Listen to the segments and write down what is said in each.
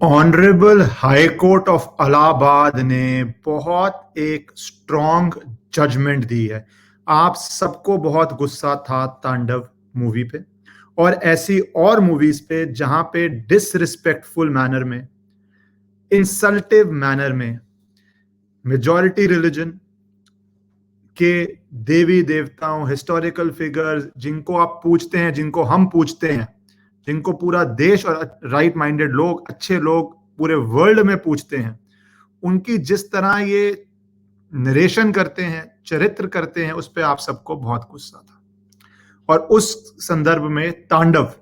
Honourable high court of Allahabad ने बहुत एक स्ट्रॉन्ग जजमेंट दी है। आप सबको बहुत गुस्सा था तांडव मूवी पे और ऐसी और मूवीज पे जहां पे डिसरिस्पेक्टफुल मैनर में, इंसल्टिव मैनर में मेजॉरिटी रिलीजन के देवी देवताओं, हिस्टोरिकल फिगर्स जिनको आप पूछते हैं, जिनको हम पूछते हैं, जिनको पूरा देश और राइट माइंडेड लोग, अच्छे लोग पूरे वर्ल्ड में पूछते हैं, उनकी जिस तरह ये नरेशन करते हैं, चरित्र करते हैं, उस पर आप सबको बहुत गुस्सा था। और उस संदर्भ में तांडव,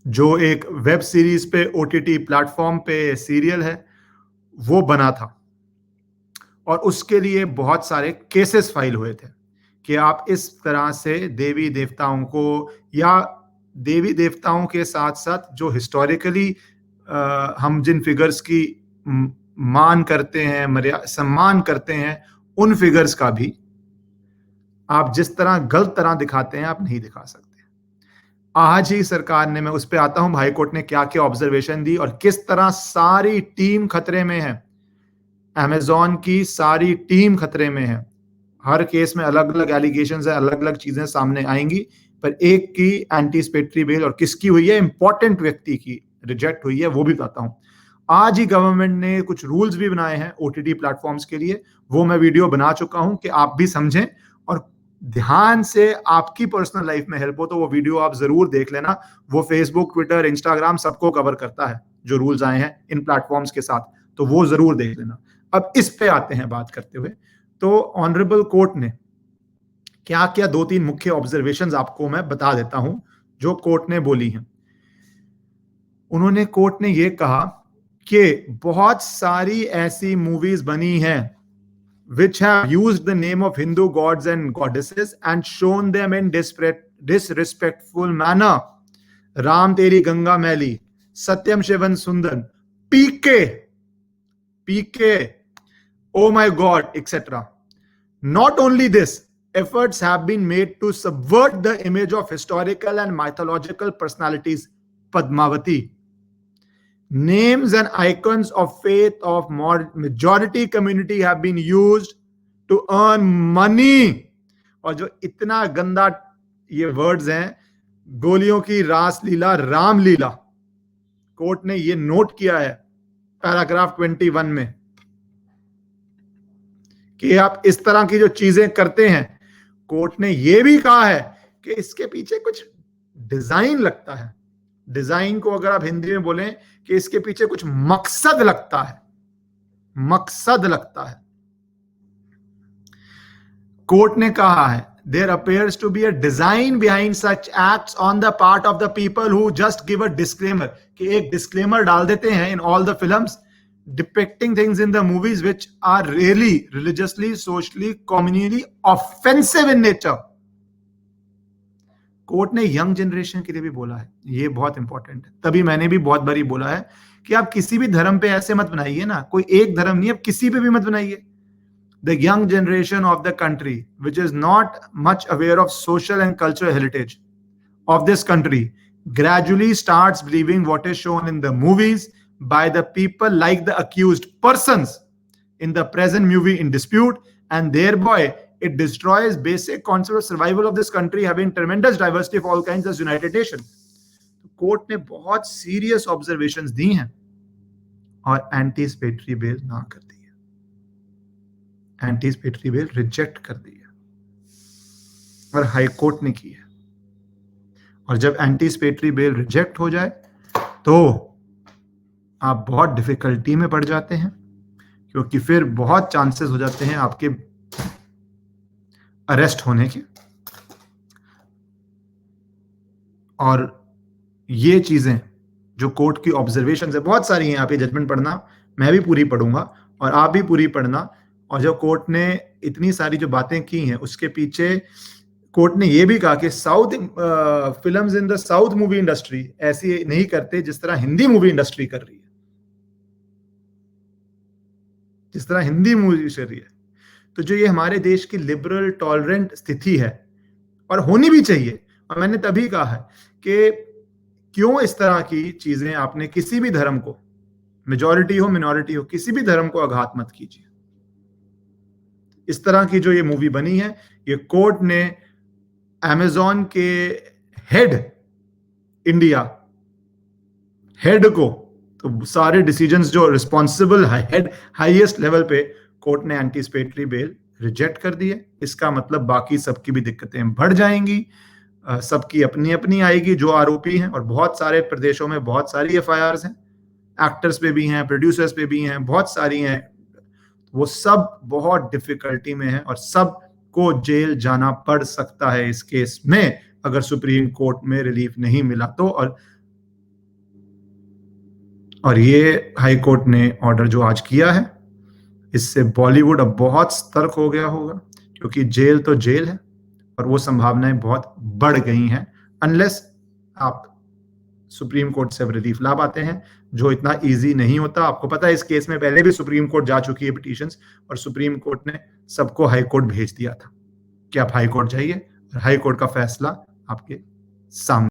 जो एक वेब सीरीज पे, ओटीटी प्लेटफॉर्म पे सीरियल है, वो बना था और उसके लिए बहुत सारे केसेस फाइल हुए थे कि आप इस तरह से देवी देवताओं को, या देवी देवताओं के साथ साथ जो हिस्टोरिकली हम जिन फिगर्स की मान करते हैं, सम्मान करते हैं, उन फिगर्स का भी आप जिस तरह गलत तरह दिखाते हैं, आप नहीं दिखा सकते। आज ही सरकार ने, मैं उस पर आता हूं, हाई कोर्ट ने क्या क्या ऑब्जर्वेशन दी और किस तरह सारी टीम खतरे में है। अमेजॉन की सारी टीम खतरे में है। हर केस में अलग अलग एलिगेशंस है, अलग अलग चीजें सामने आएंगी, पर एक की एंटीस्पेटरी बेल और किसकी हुई है, इंपॉर्टेंट व्यक्ति की रिजेक्ट हुई है, वो भी बताता हूं। आज ही गवर्नमेंट ने कुछ रूल्स भी बनाए हैं ओटीटी प्लेटफॉर्म्स के लिए, वो मैं वीडियो बना चुका हूं कि आप भी समझें और ध्यान से आपकी पर्सनल लाइफ में हेल्प हो तो वो वीडियो आप जरूर देख लेना। वो फेसबुक, ट्विटर, इंस्टाग्राम सबको कवर करता है जो रूल्स आए हैं इन प्लेटफॉर्म्स के साथ, तो वो जरूर देख लेना। अब इस पे आते हैं बात करते हुए, तो ऑनरेबल कोर्ट ने क्या क्या, दो तीन मुख्य ऑब्जर्वेशंस आपको मैं बता देता हूं जो कोर्ट ने बोली हैं। उन्होंने, कोर्ट ने ये कहा कि बहुत सारी ऐसी मूवीज बनी हैं which have used the name of Hindu gods and goddesses and shown them in disrespectful manner. Ram Teri Ganga Maili, Satyam Shivan Sundan, PK, oh my God, etc. Not only this, efforts have been made to subvert the image of historical and mythological personalities. Padmavati, names and icons of faith of majority community have been used to earn money. और जो इतना गंदा ये words हैं, गोलियों की रासलीला, Ramlila, court ने ये नोट किया है पैराग्राफ 21 में कि आप इस तरह की जो चीजें करते हैं, कोर्ट ने ये भी कहा है कि इसके पीछे कुछ डिजाइन लगता है। डिजाइन को अगर आप हिंदी में बोलें कि इसके पीछे कुछ मकसद लगता है, मकसद लगता है। कोर्ट ने कहा है, there appears to be a design behind such acts on the part of the people who just give a disclaimer, कि एक disclaimer डाल देते हैं in all the films depicting things in the movies which are really religiously, socially, communally offensive in nature. Court ने young generation के लिए भी बोला है, ये बहुत इंपॉर्टेंट है। तभी मैंने भी बहुत बारी बोला है कि आप किसी भी धर्म पे ऐसे मत बनाइए ना, कोई एक धर्म नहीं, आप किसी पे भी मत बनाइए। The young generation of the country, which is not much aware of social and cultural heritage of this country, gradually starts believing what is shown in the movies by the people like the accused persons in the present movie in dispute, and thereby it destroys basic concept of survival of this country having tremendous diversity of all kinds as United Nation. Court ने बहुत serious observations दी हैं और एंटीस्पेटरी bell ना कर दी है, एंटीस्पेटरी bell reject कर दी है और हाई कोर्ट ने की है। और जब एंटीस्पेटरी बेल रिजेक्ट हो जाए तो आप बहुत डिफिकल्टी में पड़ जाते हैं, क्योंकि फिर बहुत चांसेस हो जाते हैं आपके अरेस्ट होने के। और ये चीजें जो कोर्ट की ऑब्जर्वेशंस है, बहुत सारी हैं, आप ये जजमेंट पढ़ना, मैं भी पूरी पढ़ूंगा और आप भी पूरी पढ़ना। और जो कोर्ट ने इतनी सारी जो बातें की हैं, उसके पीछे कोर्ट ने ये भी कहा कि south films in the south movie industry ऐसी नहीं करते जिस तरह हिंदी मूवी इंडस्ट्री कर रही है, जिस तरह हिंदी मूवी कर रही है। तो जो ये हमारे देश की लिबरल टॉलरेंट स्थिति है, और होनी भी चाहिए, और मैंने तभी कहा है कि क्यों इस तरह की चीजें आपने किसी भी धर्म को, मेजॉरिटी हो मिनॉरिटी हो, किसी भी धर्म को आघात मत कीजिए। इस तरह की जो ये मूवी बनी है, ये कोर्ट ने अमेजॉन के हेड इंडिया हेड को, तो सारे डिसीजंस जो रिस्पॉन्सिबल हेड हाईएस्ट लेवल पे, कोर्ट ने एंटीसिपेटरी बेल रिजेक्ट कर दी है। इसका मतलब बाकी सबकी भी दिक्कतें बढ़ जाएंगी, सबकी अपनी अपनी आएगी जो आरोपी हैं, और बहुत सारे प्रदेशों में बहुत सारी एफआईआर्स हैं, एक्टर्स पे भी हैं, प्रोड्यूसर्स पे भी हैं, बहुत सारी हैं। वो सब बहुत डिफिकल्टी में है और सबको जेल जाना पड़ सकता है इस केस में, अगर सुप्रीम कोर्ट में रिलीफ नहीं मिला तो। और ये हाई कोर्ट ने ऑर्डर जो आज किया है, इससे बॉलीवुड अब बहुत सतर्क हो गया होगा, क्योंकि जेल तो जेल है और वो संभावनाएं बहुत बढ़ गई हैं, अनलेस आप सुप्रीम कोर्ट से रिलीफ ला पाते हैं, जो इतना इजी नहीं होता। आपको पता है इस केस में पहले भी सुप्रीम कोर्ट जा चुकी है पिटीशंस, और सुप्रीम कोर्ट ने सबको हाई कोर्ट भेज दिया था कि आप हाई कोर्ट जाइए, और हाई कोर्ट का फैसला आपके सामने